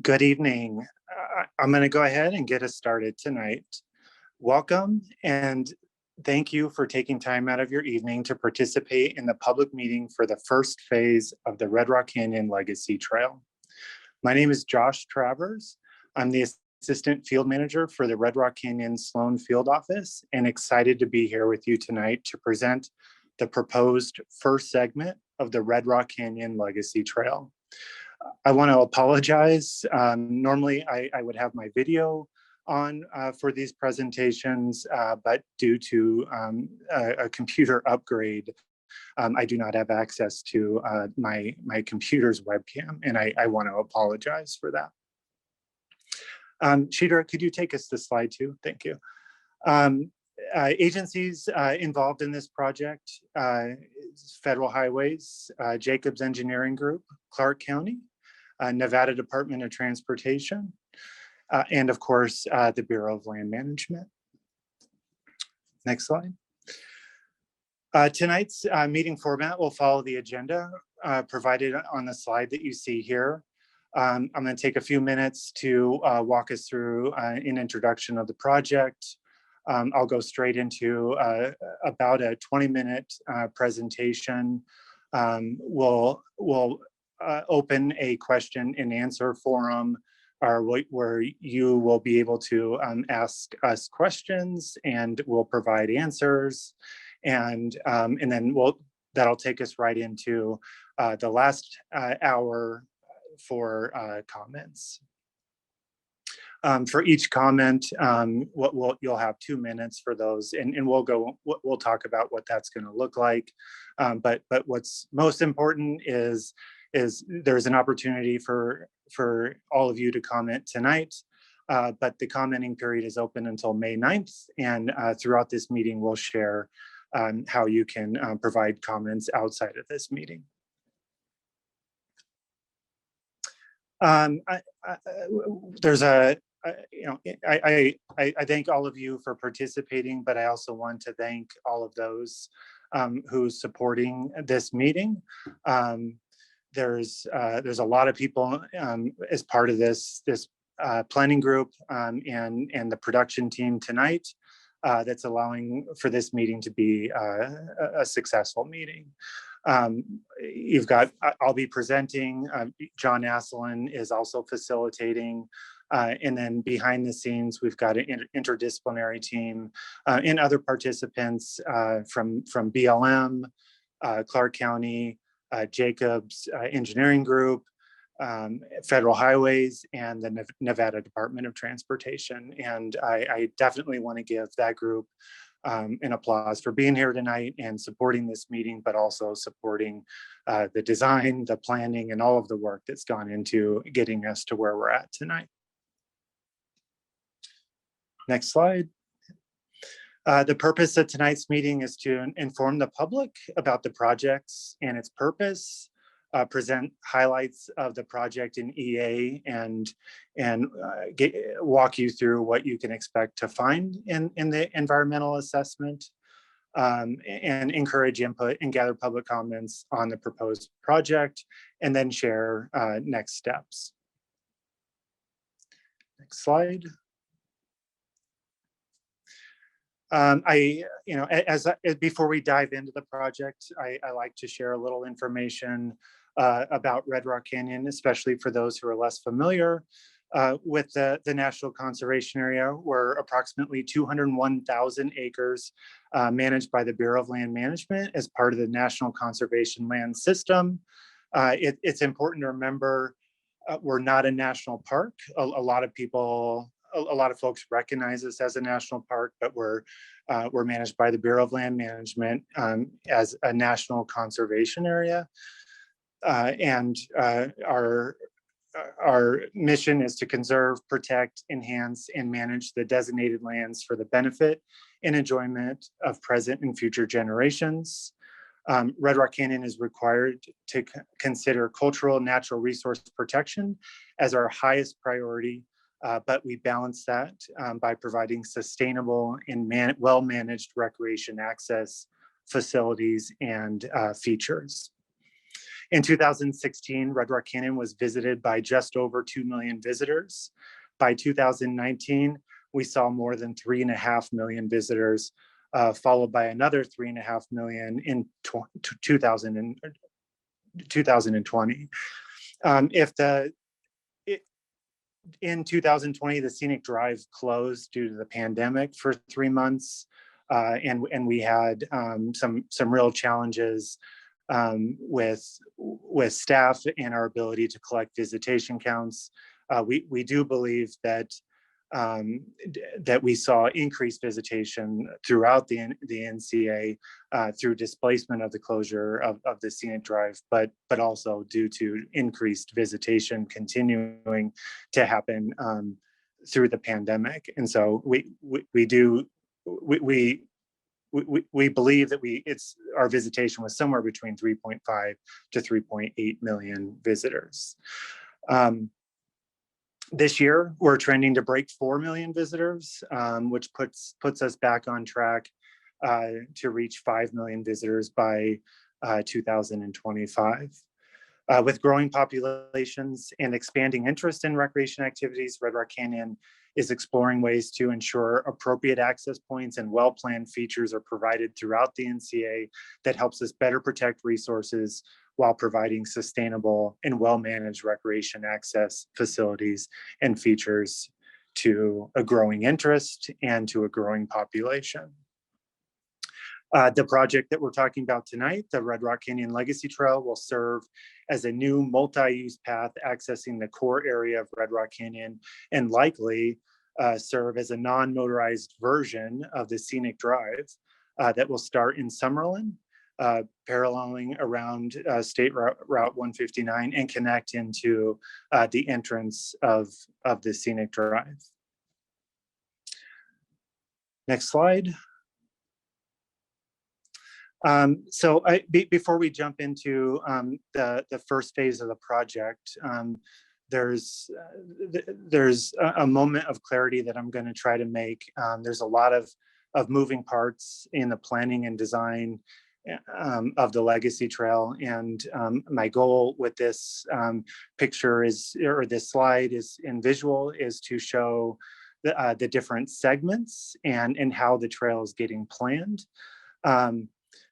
Good evening. I'm going to go ahead and get us started tonight. Welcome and thank you for taking time out of your evening to participate in the public meeting for the first phase of the Red Rock Canyon Legacy Trail. My name is Josh Travers. I'm the Assistant Field Manager for the Red Rock Canyon Sloan Field Office and excited to be here with you tonight to present the proposed first segment of the Red Rock Canyon Legacy Trail. I want to apologize. Normally I would have my video on for these presentations, but due to a computer upgrade, I do not have access to my computer's webcam, and I want to apologize for that. Sheeter, could you take us to slide 2? Thank you. Agencies involved in this project, Federal Highways, Jacobs Engineering Group, Clark County, Nevada Department of Transportation, and of course, the Bureau of Land Management. Next slide. Tonight's meeting format will follow the agenda provided on the slide that you see here. I'm going to take a few minutes to walk us through an introduction of the project. I'll go straight into about a 20-minute presentation. We'll open a question and answer forum where you will be able to ask us questions and we'll provide answers. And then that'll take us right into the last hour for comments. For each comment, you'll have 2 minutes for those, and we'll talk about what that's going to look like. But what's most important is there's an opportunity for all of you to comment tonight, but the commenting period is open until May 9th, and throughout this meeting, we'll share how you can provide comments outside of this meeting. I thank all of you for participating, but I also want to thank all of those who's supporting this meeting. There's a lot of people as part of this planning group and the production team tonight that's allowing for this meeting to be a successful meeting. I'll be presenting, John Asselin is also facilitating, and then behind the scenes, we've got an interdisciplinary team and other participants from BLM, Clark County, Jacobs Engineering Group, Federal Highways, and the Nevada Department of Transportation. And I definitely want to give that group an applause for being here tonight and supporting this meeting, but also supporting the design, the planning, and all of the work that's gone into getting us to where we're at tonight. Next slide. The purpose of tonight's meeting is to inform the public about the projects and its purpose, present highlights of the project in EA, and walk you through what you can expect to find in the environmental assessment, and encourage input and gather public comments on the proposed project, and then share next steps. Next slide. Before we dive into the project, I like to share a little information about Red Rock Canyon, especially for those who are less familiar with the National Conservation Area. We're approximately 201,000 acres managed by the Bureau of Land Management as part of the National Conservation Land System. It's important to remember we're not a national park. A lot of folks recognize this as a national park, but we're managed by the Bureau of Land Management as a national conservation area. And our mission is to conserve, protect, enhance, and manage the designated lands for the benefit and enjoyment of present and future generations. Red Rock Canyon is required to consider cultural and natural resource protection as our highest priority, but we balance that by providing sustainable and well-managed recreation access, facilities, and features. In 2016, Red Rock Canyon was visited by just over 2 million visitors. By 2019, we saw more than 3.5 million visitors, followed by another 3.5 million in 2020. In 2020, the Scenic Drive closed due to the pandemic for 3 months, and we had some real challenges with staff and our ability to collect visitation counts. We do believe that we saw increased visitation throughout the NCA through displacement of the closure of the Scenic Drive, but also due to increased visitation continuing to happen through the pandemic. And so we believe that our visitation was somewhere between 3.5 to 3.8 million visitors. This year, we're trending to break 4 million visitors, which puts us back on track to reach 5 million visitors by 2025. With growing populations and expanding interest in recreation activities, Red Rock Canyon is exploring ways to ensure appropriate access points and well-planned features are provided throughout the NCA that helps us better protect resources while providing sustainable and well-managed recreation access facilities and features to a growing interest and to a growing population. The project that we're talking about tonight, the Red Rock Canyon Legacy Trail, will serve as a new multi-use path accessing the core area of Red Rock Canyon and likely serve as a non-motorized version of the Scenic Drive that will start in Summerlin, paralleling around State Route 159 and connect into the entrance of the Scenic Drive. Next slide. Before we jump into the first phase of the project, there's a moment of clarity that I'm going to try to make. There's a lot of moving parts in the planning and design of the Legacy Trail, and my goal with this picture this slide is in visual is to show the different segments and how the trail is getting planned.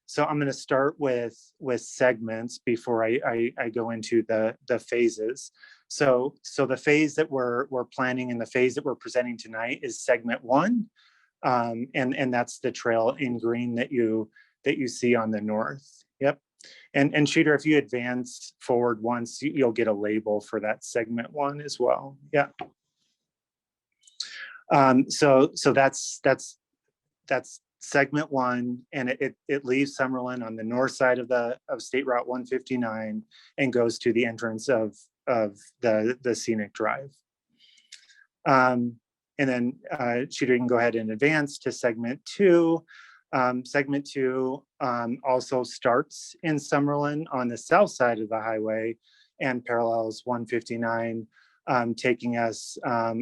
So I'm going to start with segments before I go into the phases. So the phase that we're planning and the phase that we're presenting tonight is segment 1, and that's the trail in green that you see on the north. Yep. And Shooter, if you advance forward once, you'll get a label for that segment 1 as well. Yeah. So that's segment 1, and it leaves Summerlin on the north side of State Route 159 and goes to the entrance of the Scenic Drive. And then Shooter, you can go ahead and advance to segment 2. Segment 2 also starts in Summerlin on the south side of the highway and parallels 159, taking us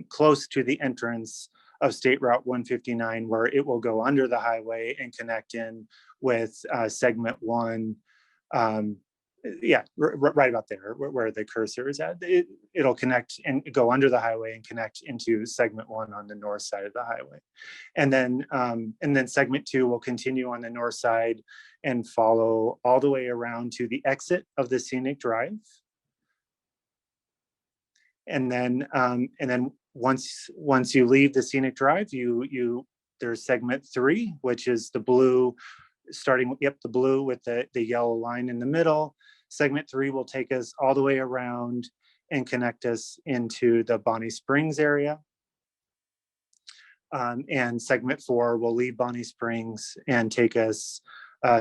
close to the entrance of State Route 159, where it will go under the highway and connect in with segment 1. Right about there, where the cursor is at. It'll connect and go under the highway and connect into segment 1 on the north side of the highway. And then segment 2 will continue on the north side and follow all the way around to the exit of the Scenic Drive. And then once you leave the Scenic Drive, there's segment 3, which is the blue, the blue with the yellow line in the middle. Segment 3 will take us all the way around and connect us into the Bonnie Springs area. And segment 4 will leave Bonnie Springs and take us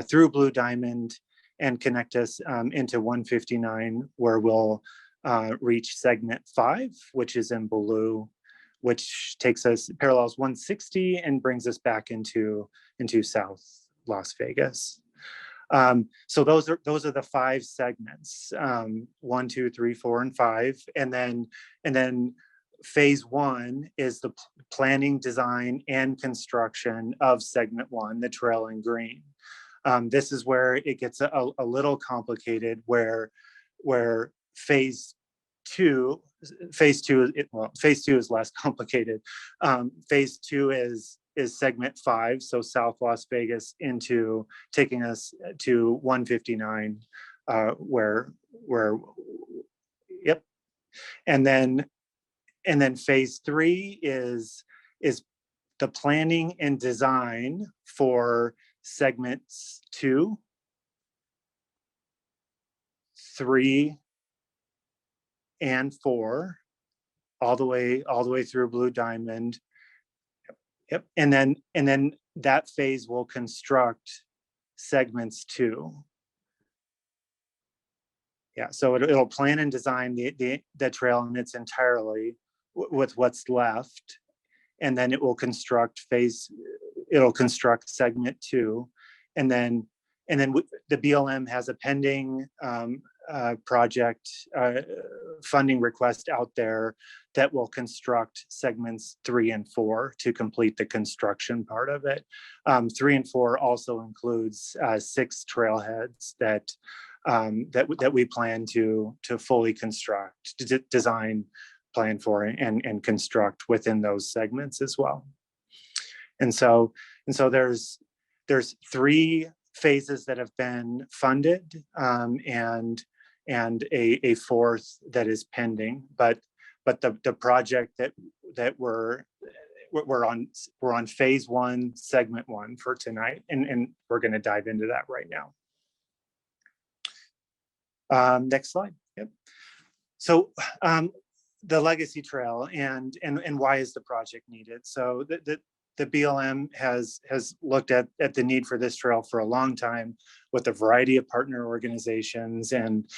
through Blue Diamond and connect us into 159, where we'll reach segment 5, which is in blue, which takes us parallels 160 and brings us back into South Las Vegas. So those are the 5 segments, 1, 2, 3, 4, and 5, and then phase 1 is the planning, design, and construction of segment 1, the trail in green. This is where it gets a little complicated, where phase two is less complicated. Phase two is segment 5, so South Las Vegas, into taking us to 159, where yep. And then phase 3 is the planning and design for segments 2, 3, and 4, all the way through Blue Diamond. Yep. And then that phase will construct segments 2. Yeah, so it'll plan and design the trail in its entirety with what's left, and then it will construct segment 2, and then the BLM has a pending project funding request out there that will construct segments 3 and 4 to complete the construction part of it. 3 and 4 also includes 6 trailheads that we plan to fully construct, design, plan for, and construct within those segments as well. And so there's 3 phases that have been funded, and a 4th that is pending. But the project that we're on phase 1, segment 1 for tonight, and we're going to dive into that right now. Next slide. Yep. So the Legacy Trail and why is the project needed? So the BLM has looked at the need for this trail for a long time with a variety of partner organizations, and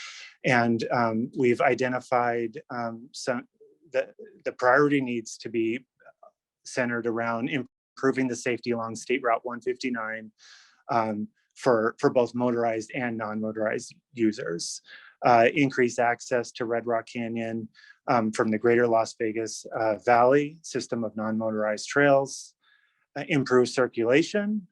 we've identified the priority needs to be centered around improving the safety along State Route 159 for both motorized and non-motorized users, increase access to Red Rock Canyon from the greater Las Vegas Valley system of non-motorized trails, improve circulation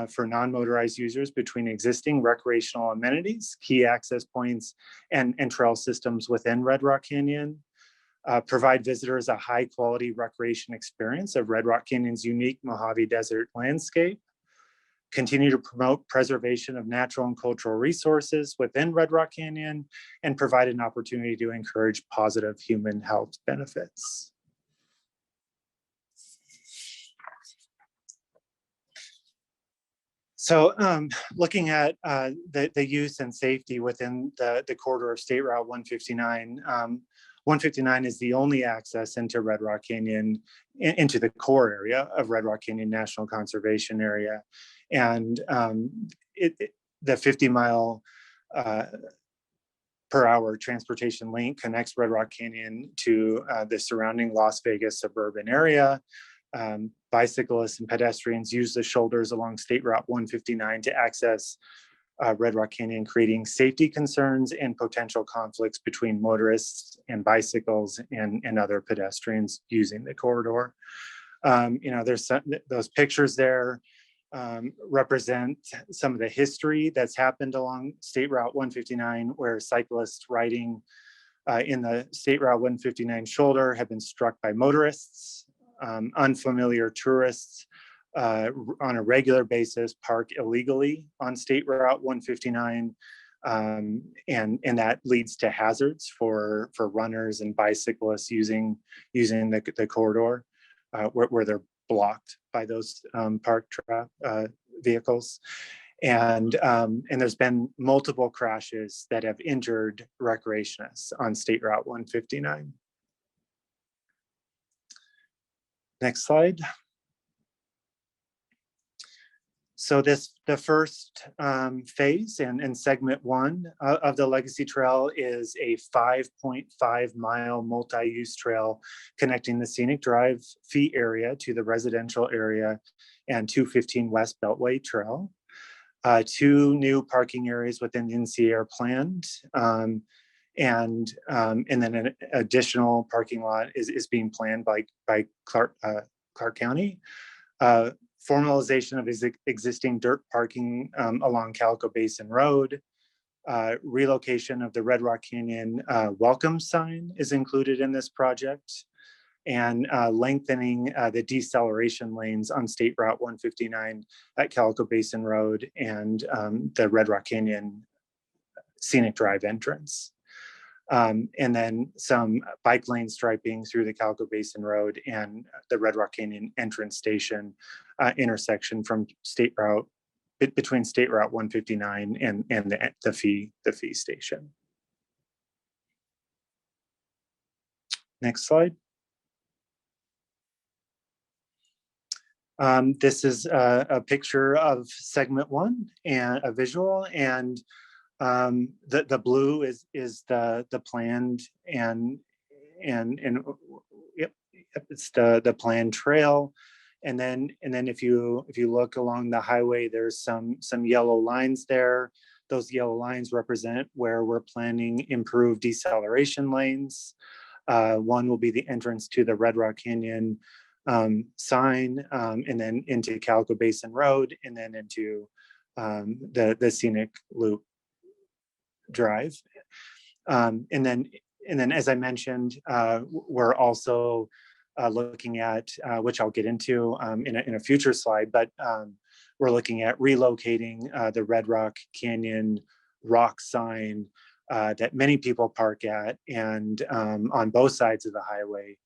for non-motorized users between existing recreational amenities, key access points, and trail systems within Red Rock Canyon, provide visitors a high-quality recreation experience of Red Rock Canyon's unique Mojave Desert landscape, continue to promote preservation of natural and cultural resources within Red Rock Canyon, and provide an opportunity to encourage positive human health benefits. So looking at the use and safety within the corridor of State Route 159, 159 is the only access into Red Rock Canyon, into the core area of Red Rock Canyon National Conservation Area. And the 50-mile per hour transportation link connects Red Rock Canyon to the surrounding Las Vegas suburban area. Bicyclists and pedestrians use the shoulders along State Route 159 to access Red Rock Canyon, creating safety concerns and potential conflicts between motorists and bicycles and other pedestrians using the corridor. There's those pictures there represent some of the history that's happened along State Route 159, where cyclists riding in the State Route 159 shoulder have been struck by motorists. Unfamiliar tourists on a regular basis park illegally on State Route 159, and that leads to hazards for runners and bicyclists using the corridor, where they're blocked by those parked vehicles. And there's been multiple crashes that have injured recreationists on State Route 159. Next slide. So the first phase and segment 1 of the Legacy Trail is a 5.5-mile multi-use trail connecting the Scenic Drive fee area to the residential area and 215 West Beltway Trail. 2 new parking areas within the NCA are planned, and then an additional parking lot is being planned by Clark County. formalization of existing dirt parking along Calico Basin Road. Relocation of the Red Rock Canyon welcome sign is included in this project, and lengthening the deceleration lanes on State Route 159 at Calico Basin Road and the Red Rock Canyon Scenic Drive entrance. And then some bike lane striping through the Calico Basin Road and the Red Rock Canyon entrance station intersection from between State Route 159 and the fee station. Next slide. This is a picture of segment 1 and a visual, and the blue is the planned and yep, it's the planned trail. And then if you look along the highway, there's some yellow lines there. Those yellow lines represent where we're planning improved deceleration lanes. One will be the entrance to the Red Rock Canyon sign, and then into Calico Basin Road, and then into the Scenic Loop Drive. And then as I mentioned, we're also looking at, which I'll get into in a future slide, but we're looking at relocating the Red Rock Canyon rock sign that many people park at and on both sides of the highway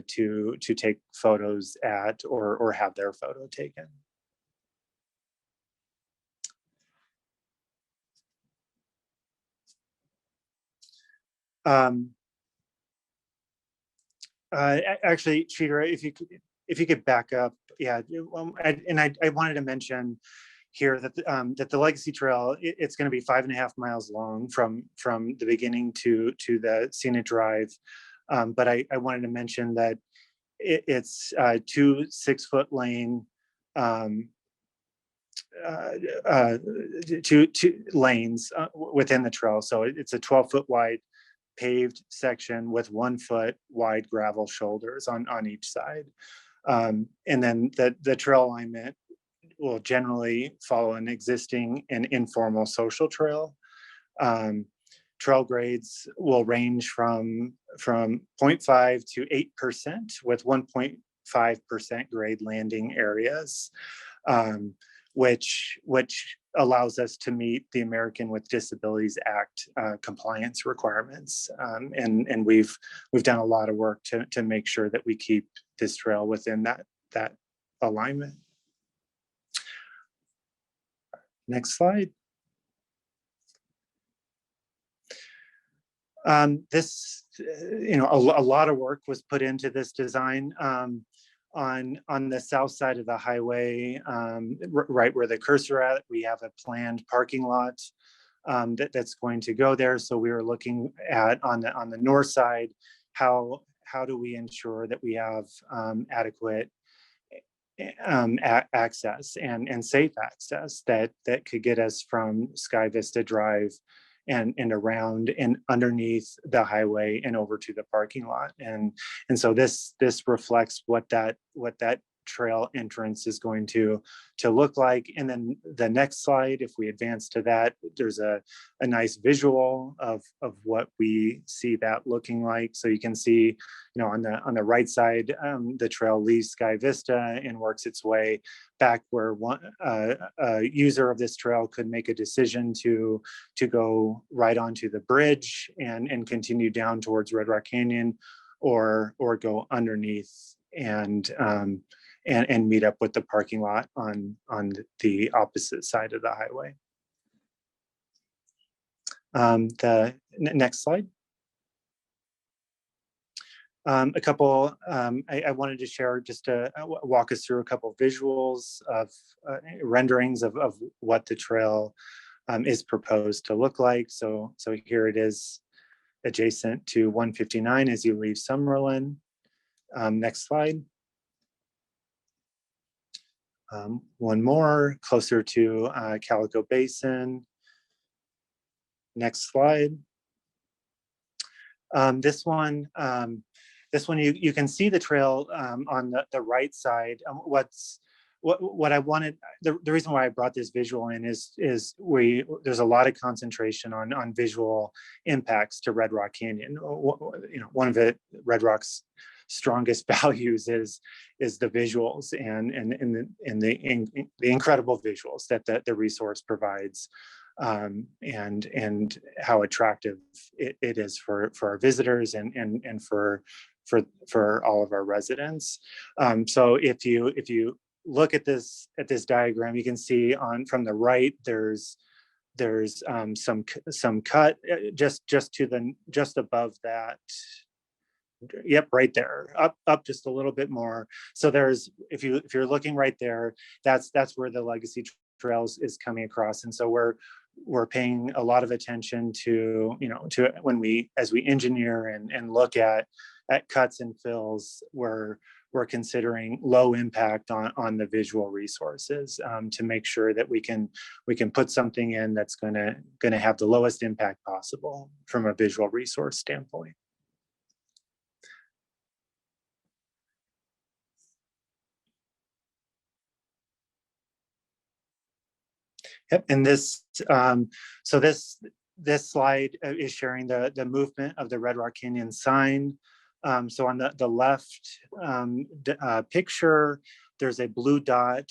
to take photos at or have their photo taken. Actually, Cheater, if you could back up, yeah. I wanted to mention here that that the Legacy Trail, it's going to be 5.5 miles long from the beginning to the Scenic Drive, but I wanted to mention that it's 2 6-foot lane, two lanes within the trail, so it's a 12-foot wide paved section with 1 foot wide gravel shoulders on each side. And then the trail alignment will generally follow an existing and informal social trail. Trail grades will range from 0.5 to 8%, with 1.5% grade landing areas, which allows us to meet the American with Disabilities Act compliance requirements. And we've done a lot of work to make sure that we keep this trail within that alignment. Next slide. This, a lot of work was put into this design. On the south side of the highway, right where the cursor at, we have a planned parking lot that's going to go there. So we were looking at on the north side, how do we ensure that we have adequate access and safe access that could get us from Sky Vista Drive and around and underneath the highway and over to the parking lot. And so this reflects what that trail entrance is going to look like. And then the next slide, if we advance to that, there's a nice visual of what we see that looking like. So you can see, on the right side, the trail leaves Sky Vista and works its way back where a user of this trail could make a decision to go right onto the bridge and continue down towards Red Rock Canyon, or go underneath and meet up with the parking lot on the opposite side of the highway. The next slide. A couple, I wanted to share, just to walk us through a couple visuals of renderings of what the trail is proposed to look like. So here it is adjacent to 159 as you leave Summerlin. Next slide. One more, closer to Calico Basin. Next slide. This one you can see the trail on the right side. what I wanted, the reason why I brought this visual in is there's a lot of concentration on visual impacts to Red Rock Canyon. One of Red Rock's strongest values is the visuals and the incredible visuals that the resource provides, and how attractive it is for our visitors and for all of our residents. So if you look at this diagram, you can see from the right there's some cut just above that. Yep, right there, up just a little bit more. So there's, if you're looking right there, that's where the legacy trails is coming across. And so we're paying a lot of attention to as we engineer and look at cuts and fills, we're considering low impact on the visual resources, to make sure that we can put something in that's gonna have the lowest impact possible from a visual resource standpoint. Yep, and so this slide is sharing the movement of the Red Rock Canyon sign. So on the left picture, there's a blue dot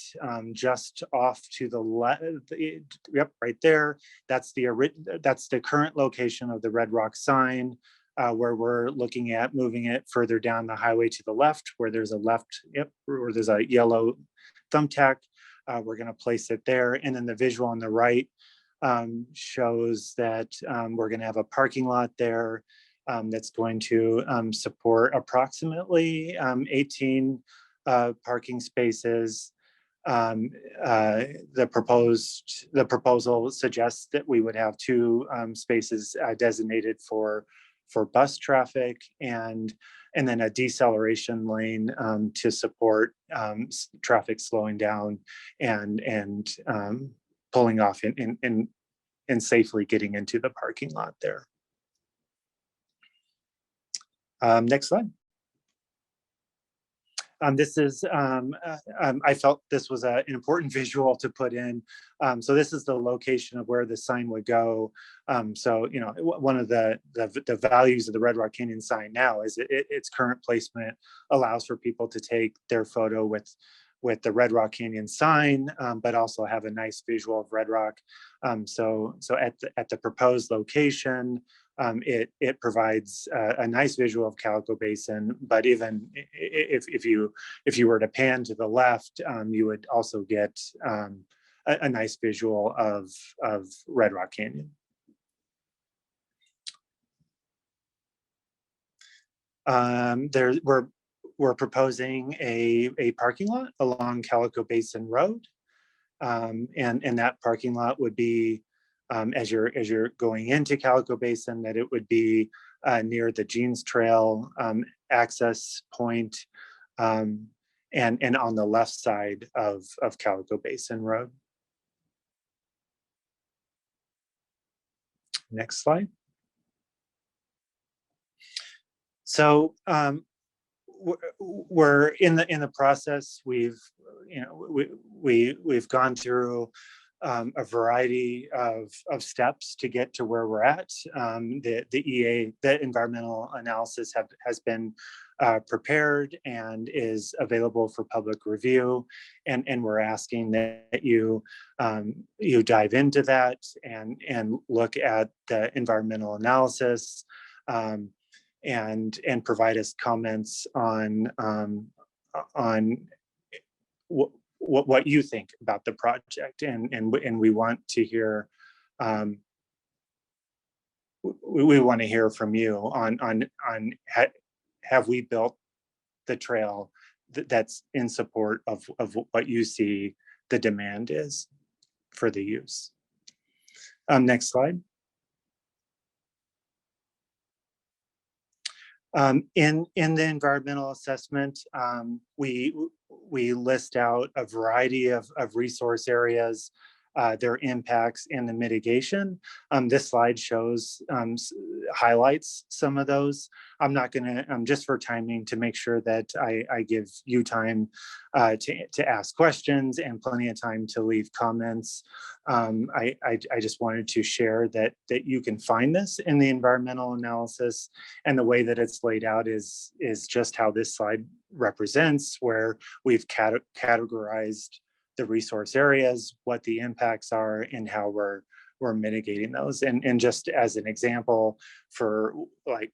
just off to the left. Yep, right there. That's the current location of the Red Rock sign, where we're looking at moving it further down the highway to the left, where there's a yellow thumbtack. We're going to place it there. And then the visual on the right shows that we're going to have a parking lot there that's going to support approximately 18 parking spaces. The proposal suggests that we would have 2 spaces designated for bus traffic, and then a deceleration lane to support traffic slowing down and pulling off and safely getting into the parking lot there. Next slide. This is, I felt this was an important visual to put in. So this is the location of where the sign would go. So, one of the values of the Red Rock Canyon sign now is its current placement allows for people to take their photo with the Red Rock Canyon sign, but also have a nice visual of Red Rock. So at the proposed location, it provides a nice visual of Calico Basin, but even if you were to pan to the left, you would also get a nice visual of Red Rock Canyon. We're proposing a parking lot along Calico Basin Road, and that parking lot would be, as you're going into Calico Basin, that it would be near the Jeans Trail access point, and on the left side of Calico Basin Road. Next slide. So we're in the process. We've gone through a variety of steps to get to where we're at. The EA, the environmental analysis has been prepared and is available for public review, and we're asking that you dive into that and look at the environmental analysis, and provide us comments on what you think about the project, and we want to hear, we want to hear from you on have we built the trail that's in support of what you see the demand is for the use. Next slide. In the environmental assessment, we list out a variety of resource areas their impacts and the mitigation. This slide shows, highlights some of those. I'm not gonna, just for timing, to make sure that I give you time to ask questions and plenty of time to leave comments. I just wanted to share that you can find this in the environmental analysis, and the way that it's laid out is just how this slide represents, where we've categorized the resource areas, what the impacts are, and how we're mitigating those. And just as an example, for like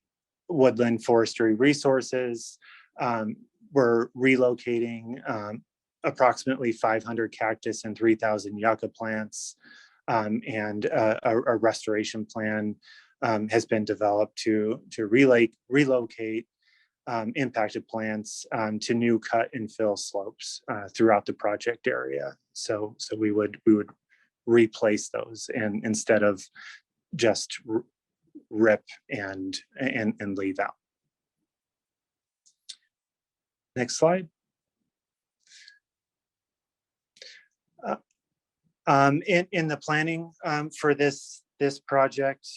woodland forestry resources, we're relocating approximately 500 cactus and 3,000 yucca plants, and a restoration plan has been developed to relocate impacted plants to new cut and fill slopes throughout the project area. So we would replace those, and instead of just rip and leave out. Next slide. In the planning for this project,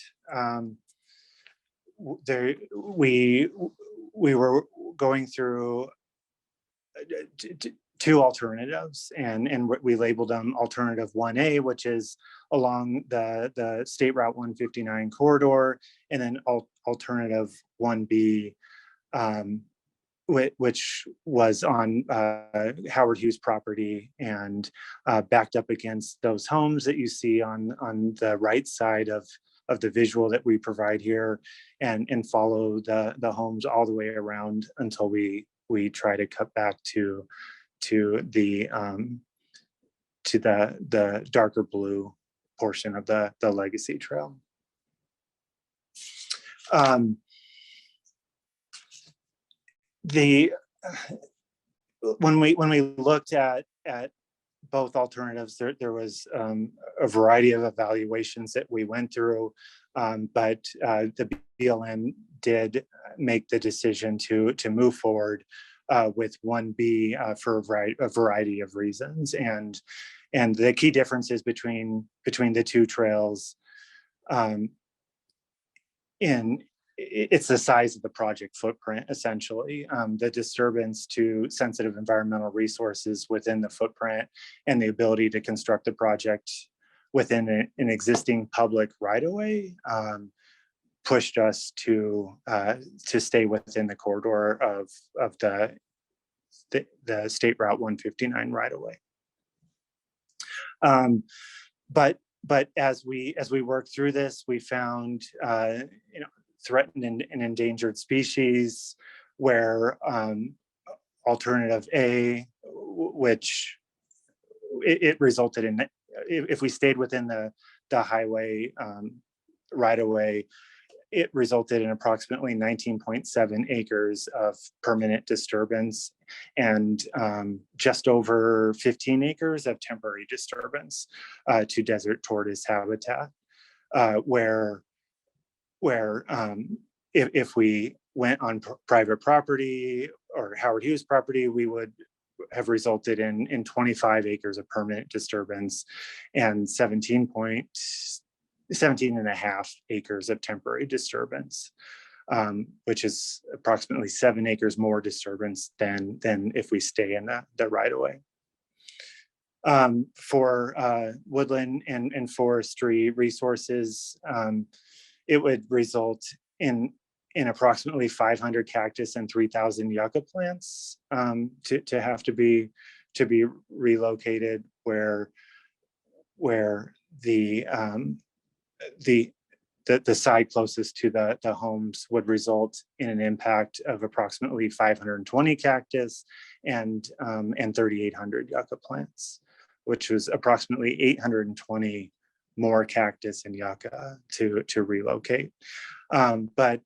we were going through two alternatives, and we labeled them alternative 1A, which is along the State Route 159 corridor, and then alternative 1B, which was on Howard Hughes property, and backed up against those homes that you see on the right side of the visual that we provide here, and follow the homes all the way around until we try to cut back to the darker blue portion of the legacy trail. When we looked at both alternatives, there was a variety of evaluations that we went through, but the BLM did make the decision to move forward with 1B for a variety of reasons, and the key differences between the two trails, it's the size of the project footprint, essentially. The disturbance to sensitive environmental resources within the footprint, and the ability to construct the project within an existing public right-of-way, pushed us to stay within the corridor of the State Route 159 right-of-way. But as we worked through this, we found threatened and endangered species, where alternative A, which it resulted in, if we stayed within the highway right-of-way, it resulted in approximately 19.7 acres of permanent disturbance, and just over 15 acres of temporary disturbance to desert tortoise habitat, where if we went on private property or Howard Hughes property, we would have resulted in 25 acres of permanent disturbance and 17.5 acres of temporary disturbance, which is approximately 7 acres more disturbance than if we stay in the right-of-way. For woodland and forestry resources, it would result in approximately 500 cactus and 3,000 yucca plants to have to be relocated, where the side closest to the homes would result in an impact of approximately 520 cactus and 3,800 yucca plants, which was approximately 820 more cactus and yucca to relocate. But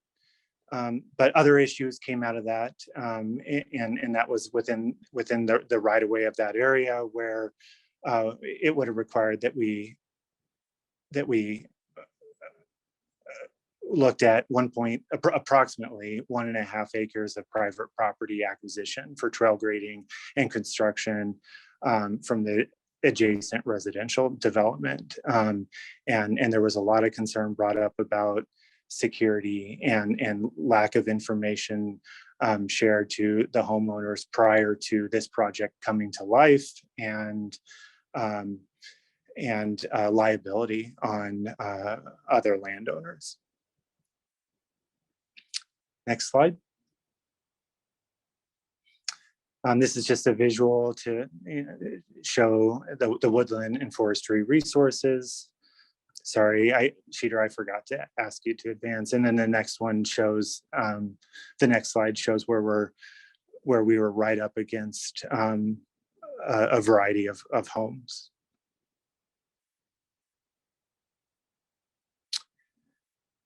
other issues came out of that, and that was within the right-of-way of that area, where it would have required that we looked at approximately 1.5 acres of private property acquisition for trail grading and construction, from the adjacent residential development. And there was a lot of concern brought up about security and lack of information shared to the homeowners prior to this project coming to life, and liability on other landowners. Next slide. This is just a visual to show the woodland and forestry resources. Sorry, Sheeter, I forgot to ask you to advance. And then the next one shows, the next slide shows where we were right up against a variety of homes.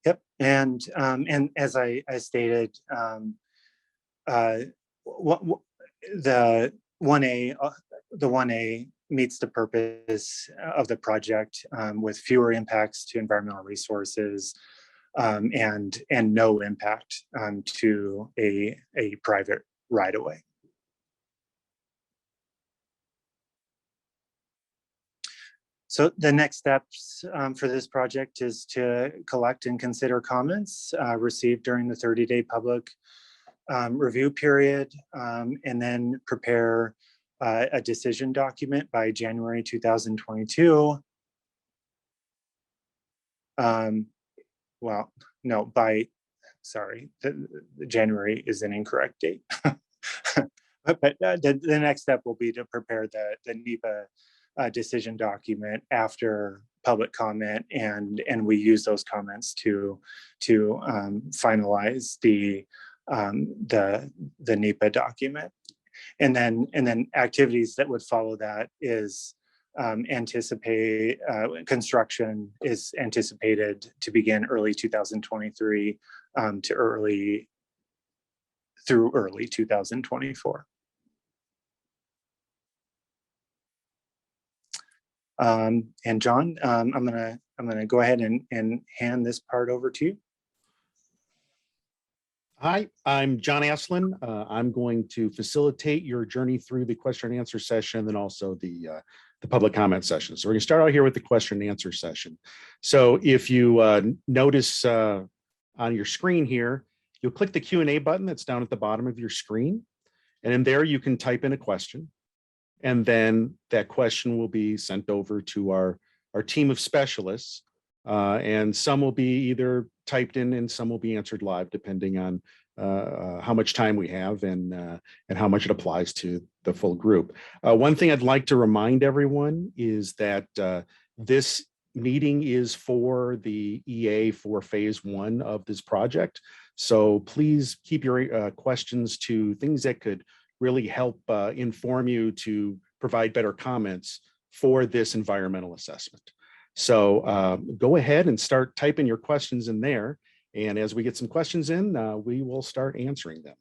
Yep, and as I stated, the 1A meets the purpose of the project with fewer impacts to environmental resources and no impact to a private right-of-way. So the next steps for this project is to collect and consider comments received during the 30-day public review period, and then prepare a decision document by January 2022. Well, no, sorry, the January is an incorrect date. but the next step will be to prepare the NEPA decision document after public comment, and we use those comments to finalize the NEPA document. And then activities that would follow that is construction is anticipated to begin early 2023 through early 2024. And John, I'm gonna go ahead and hand this part over to you. Hi, I'm John Aslin. I'm going to facilitate your journey through the question and answer session, and then also the public comment session. So we're going to start out here with the question and answer session. So if you notice on your screen here, you'll click the Q&A button that's down at the bottom of your screen. And in there, you can type in a question. And then that question will be sent over to our team of specialists. And some will be either typed in and some will be answered live, depending on how much time we have and how much it applies to the full group. One thing I'd like to remind everyone is that this meeting is for the EA for phase 1 of this project. So please keep your questions to things that could really help inform you to provide better comments for this environmental assessment. So go ahead and start typing your questions in there. And as we get some questions in, we will start answering them.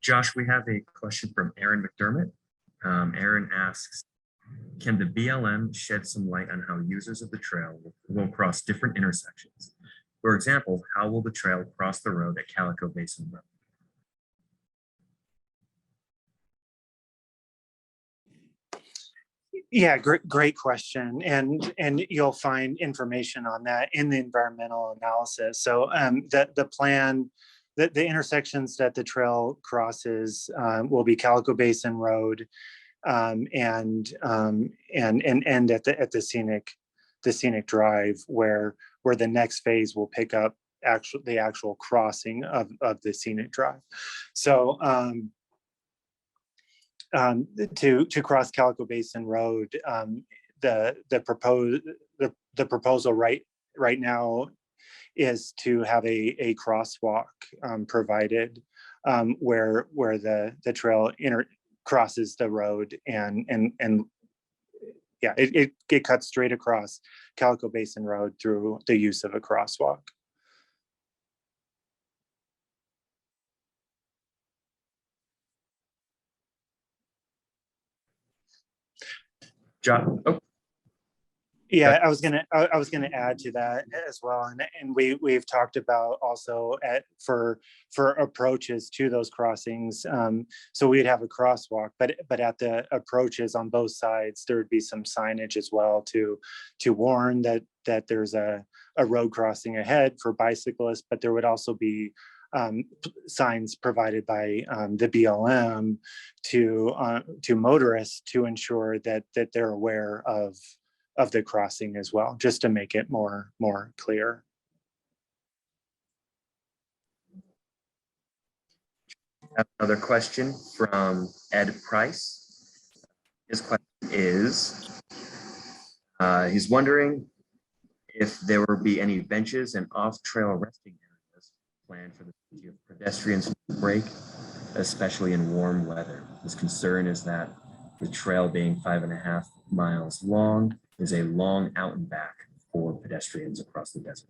Josh, we have a question from Aaron McDermott. Aaron asks, can the BLM shed some light on how users of the trail will cross different intersections? For example, how will the trail cross the road at Calico Basin Road? Yeah, great question, and you'll find information on that in the environmental analysis. So the plan, the intersections that the trail crosses will be Calico Basin Road, and end at the scenic drive, where the next phase will pick up the actual crossing of the scenic drive. So to cross Calico Basin Road, the proposal right now is to have a crosswalk provided where the trail crosses the road, and yeah, it cuts straight across Calico Basin Road through the use of a crosswalk. John, oh. Yeah, I was gonna add to that as well, and we've talked about also for approaches to those crossings. So we'd have a crosswalk, but at the approaches on both sides, there would be some signage as well to warn that there's a road crossing ahead for bicyclists, but there would also be signs provided by the BLM to motorists to ensure that they're aware of the crossing as well, just to make it more clear. Another question from Ed Price. His question is, he's wondering if there will be any benches and off-trail resting areas planned for the pedestrians to break, especially in warm weather. His concern is that the trail being 5.5 miles long is a long out and back for pedestrians across the desert.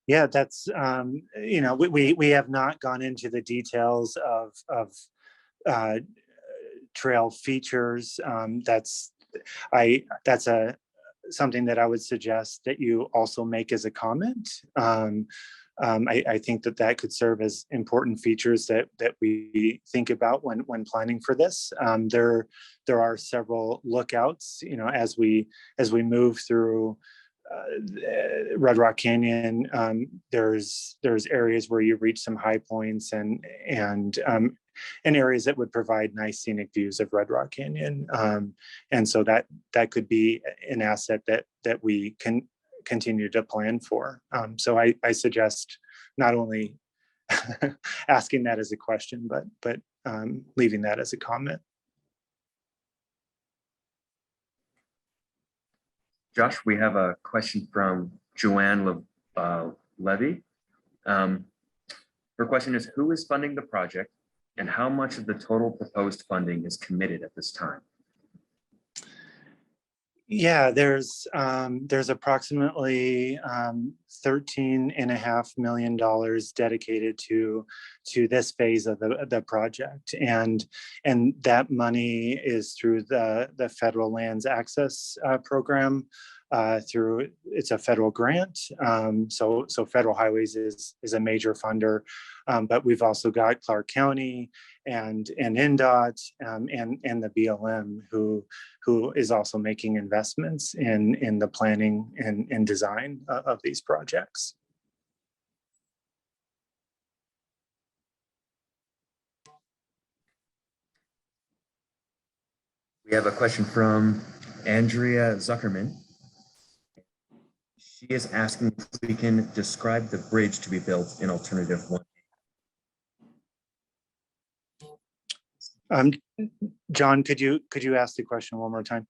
Yeah, that's we have not gone into the details of trail features. That's something that I would suggest that you also make as a comment. I think that could serve as important features that we think about when planning for this. There are several lookouts, as we move through Red Rock Canyon. There's areas where you reach some high points and areas that would provide nice scenic views of Red Rock Canyon. And so that could be an asset that we can continue to plan for. So I suggest not only asking that as a question, but leaving that as a comment. Josh, we have a question from Joanne Levy. Her question is, who is funding the project and how much of the total proposed funding is committed at this time? Yeah, there's approximately $13.5 million dedicated to this phase of the project, and that money is through the Federal Lands Access Program. It's a federal grant, so Federal Highways is a major funder, but we've also got Clark County and NDOT and the BLM who is also making investments in the planning and design of these projects. We have a question from Andrea Zuckerman. She is asking if we can describe the bridge to be built in alternative 1. John, could you ask the question one more time?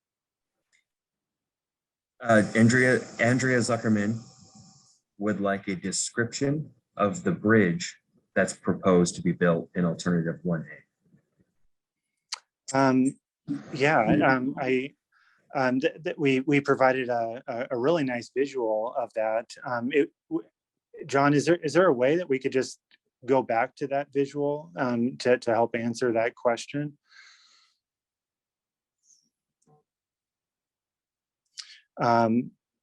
Andrea Zuckerman would like a description of the bridge that's proposed to be built in alternative 1A. We provided a really nice visual of that. John, is there a way that we could just go back to that visual to help answer that question?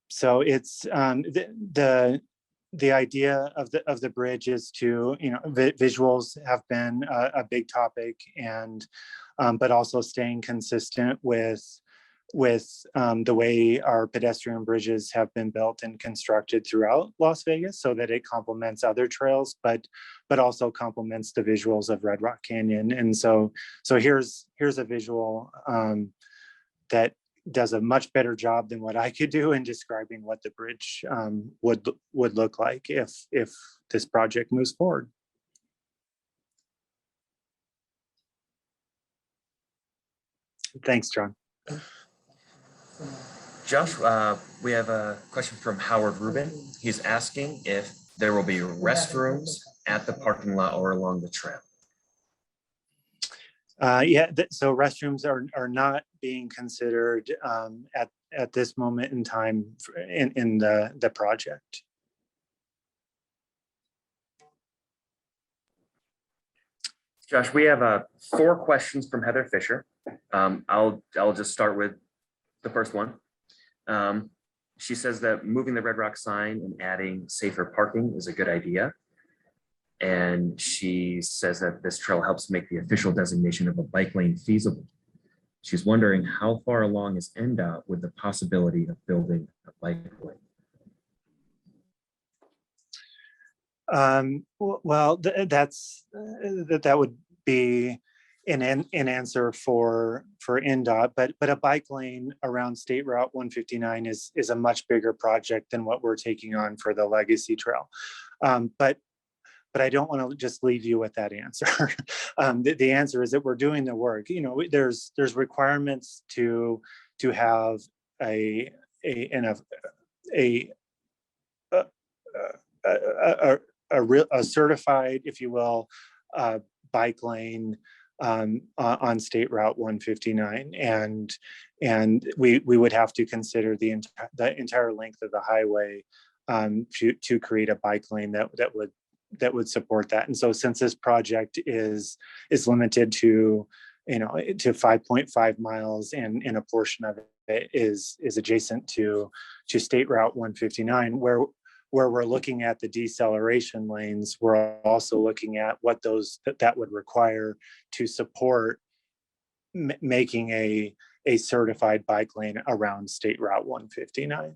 So it's the idea of the bridge is to, visuals have been a big topic, and but also staying consistent with the way our pedestrian bridges have been built and constructed throughout Las Vegas, so that it complements other trails, but also complements the visuals of Red Rock Canyon. And so here's a visual that does a much better job than what I could do in describing what the bridge would look like if this project moves forward. Thanks, John. Josh, we have a question from Howard Rubin. He's asking if there will be restrooms at the parking lot or along the trail. So restrooms are not being considered at this moment in time in the project. Josh, we have 4 questions from Heather Fisher. I'll just start with the first one. She says that moving the Red Rock sign and adding safer parking is a good idea. And she says that this trail helps make the official designation of a bike lane feasible. She's wondering how far along is NDOT with the possibility of building a bike lane. Well, that would be an answer for NDOT, but a bike lane around State Route 159 is a much bigger project than what we're taking on for the Legacy Trail. But I don't want to just leave you with that answer. The answer is that we're doing the work. You know, there's requirements to have a certified, if you will, bike lane on State Route 159, and we would have to consider the entire length of the highway to create a bike lane that would support that. And so since this project is limited to, you know, to 5.5 miles and a portion of it is adjacent to State Route 159, where we're looking at the deceleration lanes, we're also looking at what that would require to support making a certified bike lane around State Route 159.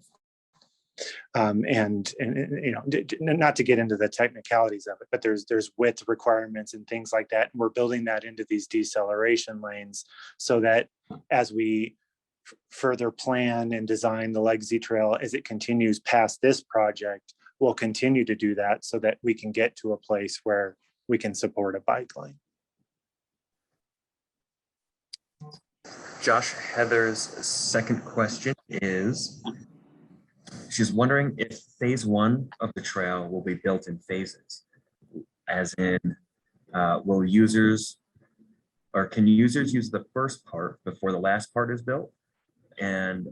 And you know, not to get into the technicalities of it, but there's width requirements and things like that. And we're building that into these deceleration lanes so that as we further plan and design the Legacy Trail as it continues past this project, we'll continue to do that so that we can get to a place where we can support a bike lane. Josh, Heather's second question is, she's wondering if phase 1 of the trail will be built in phases, as in, will users, or can users use the first part before the last part is built? And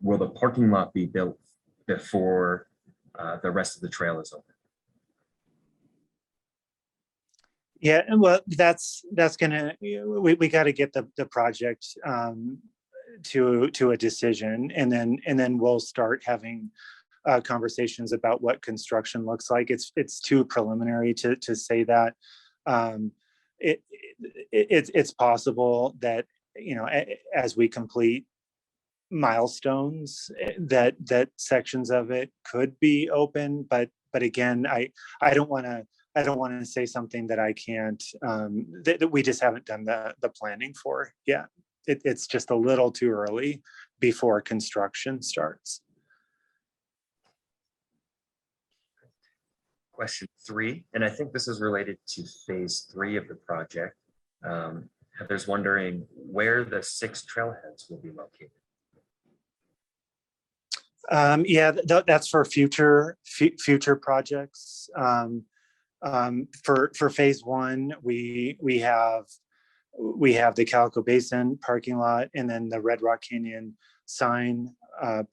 will the parking lot be built before the rest of the trail is open? Yeah, well, that's gonna, we got to get the project to a decision, and then we'll start having conversations about what construction looks like. It's too preliminary to say that. It's possible that, you know, as we complete milestones, that sections of it could be open, but again, I don't want to say something that I can't, that we just haven't done the planning for yet. It's just a little too early before construction starts. Question 3, and I think this is related to phase 3 of the project. Heather's wondering where the 6 trailheads will be located. Yeah, that's for future projects. For phase 1, we have the Calico Basin parking lot, and then the Red Rock Canyon sign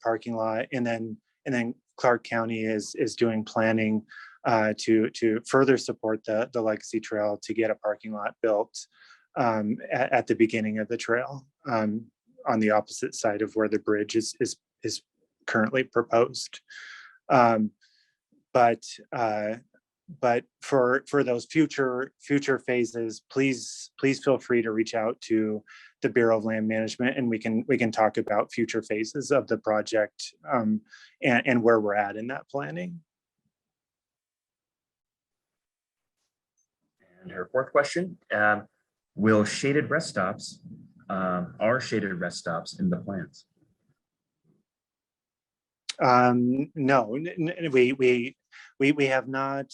parking lot, and then Clark County is doing planning to further support the Legacy Trail to get a parking lot built at the beginning of the trail, on the opposite side of where the bridge is currently proposed. But for those future phases, please feel free to reach out to the Bureau of Land Management, and we can talk about future phases of the project, and where we're at in that planning. And her 4th question, will shaded rest stops, are shaded rest stops in the plans? No, we have not.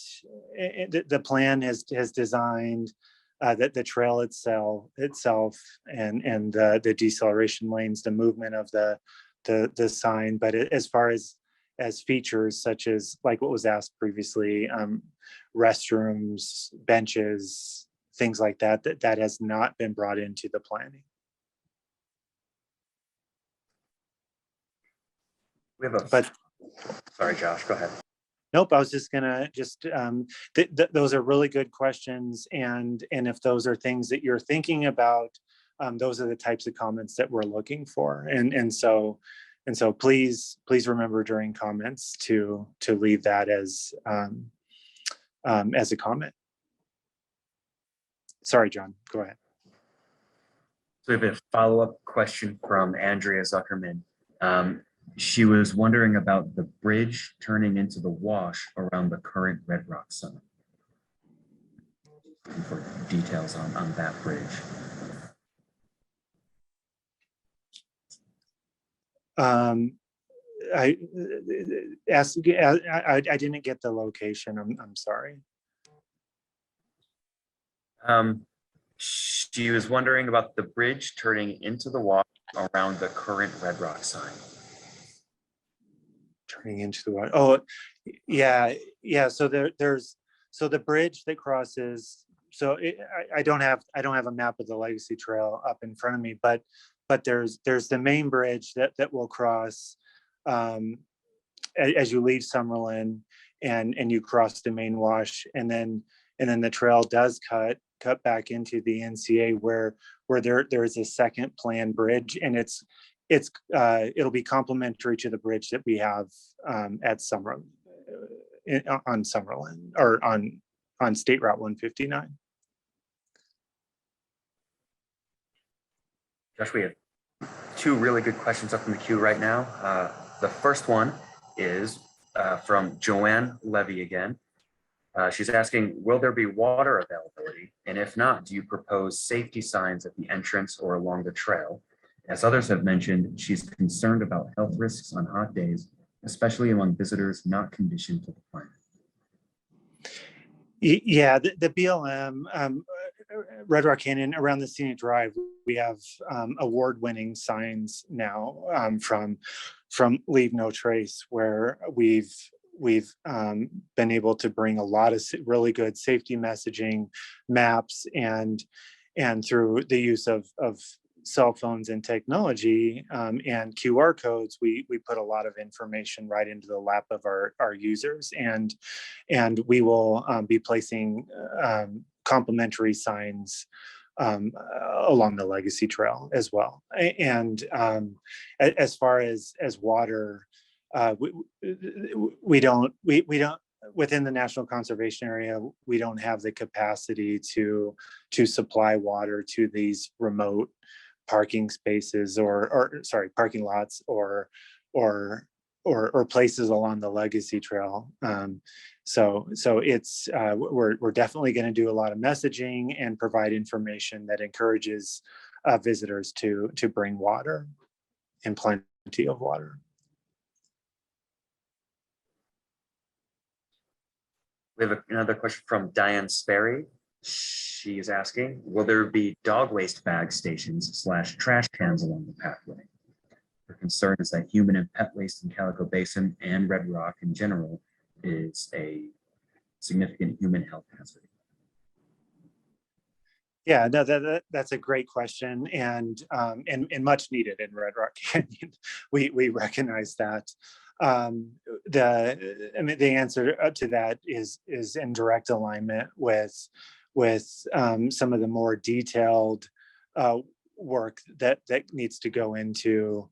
The plan has designed that the trail itself and the deceleration lanes, the movement of the sign, but as far as features such as, like what was asked previously, restrooms, benches, things like that has not been brought into the planning. We have But sorry, Josh, go ahead. Nope, I was just gonna those are really good questions, and if those are things that you're thinking about, those are the types of comments that we're looking for, and so please remember during comments to leave that as a comment. Sorry, John, go ahead. So we have a follow-up question from Andrea Zuckerman. She was wondering about the bridge turning into the wash around the current Red Rock sign. For details on that bridge. I didn't get the location. I'm sorry. She was wondering about the bridge turning into the wash around the current Red Rock sign. Turning into the water. Oh, yeah. So there's the bridge that crosses. So I don't have a map of the Legacy Trail up in front of me, but there's the main bridge that will cross as you leave Summerlin and you cross the main wash, and then the trail does cut back into the NCA where there is a second planned bridge, and it'll be complementary to the bridge that we have at Summerlin on Summerlin, or on State Route 159. Josh, we have two really good questions up in the queue right now. The first one is from Joanne Levy again. She's asking, will there be water availability? And if not, do you propose safety signs at the entrance or along the trail? As others have mentioned, she's concerned about health risks on hot days, especially among visitors not conditioned to the climate. Yeah, the BLM, Red Rock Canyon, around the Scenic Drive, we have award-winning signs now from Leave No Trace, where we've been able to bring a lot of really good safety messaging, maps, and through the use of cell phones and technology and QR codes, we put a lot of information right into the lap of our users, and we will be placing complimentary signs along the Legacy Trail as well. And as far as water, we don't within the National Conservation Area, we don't have the capacity to supply water to these remote parking spaces or parking lots or places along the Legacy Trail. So it's we're definitely going to do a lot of messaging and provide information that encourages visitors to bring water and plenty of water. We have another question from Diane Sperry. She is asking, will there be dog waste bag stations / trash cans along the pathway? Her concern is that human and pet waste in Calico Basin and Red Rock in general is a significant human health hazard. Yeah, no, that's a great question, and much needed in Red Rock Canyon. We recognize that. The answer to that is in direct alignment with some of the more detailed work that needs to go into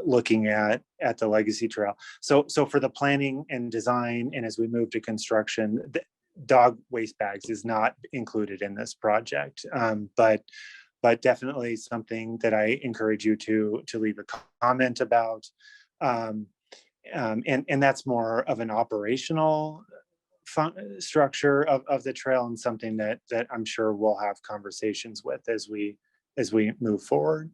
looking at the Legacy Trail. So for the planning and design, and as we move to construction, dog waste bags is not included in this project, but definitely something that I encourage you to leave a comment about. And that's more of an operational structure of the trail, and something that I'm sure we'll have conversations with as we move forward.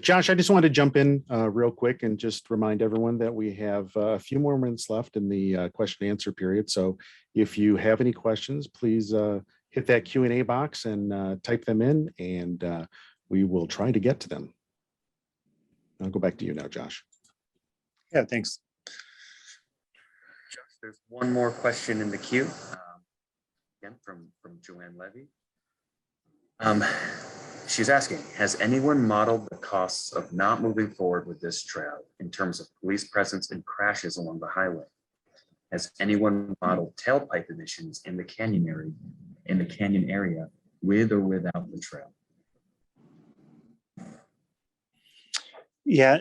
Josh, I just wanted to jump in real quick and just remind everyone that we have a few more minutes left in the question and answer period. So if you have any questions, please hit that Q&A box and type them in, and we will try to get to them. I'll go back to you now, Josh. Yeah, thanks. Josh, there's one more question in the queue, again from Joanne Levy. She's asking, has anyone modeled the costs of not moving forward with this trail in terms of police presence and crashes along the highway? Has anyone modeled tailpipe emissions in the canyon area with or without the trail? Yeah,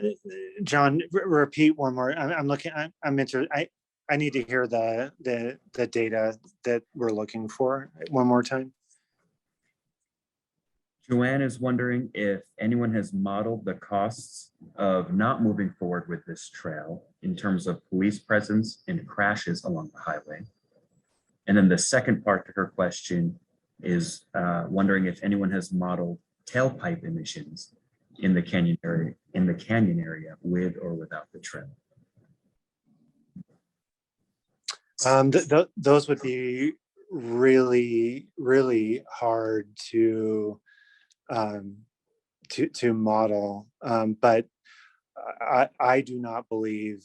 John, repeat one more. I'm looking. I'm interested. I need to hear the data that we're looking for one more time. Joanne is wondering if anyone has modeled the costs of not moving forward with this trail in terms of police presence and crashes along the highway. And then the second part to her question is wondering if anyone has modeled tailpipe emissions in the canyon area with or without the trail. Those would be really, really hard to model, but I do not believe